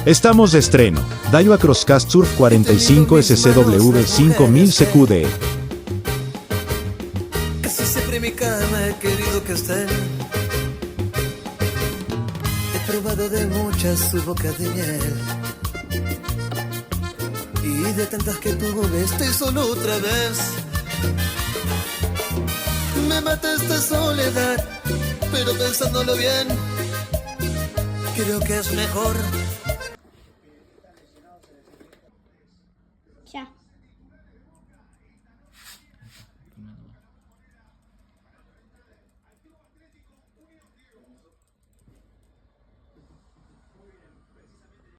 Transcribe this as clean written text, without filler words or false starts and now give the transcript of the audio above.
Estamos de estreno. Daiwa Crosscast Surf 45 SCW 5000 CQD. Casi siempre en mi cama he querido que estén. He probado de muchas su boca de miel. Y de tantas que tuve estoy solo otra vez. Me mata esta soledad, pero pensándolo bien, creo que es mejor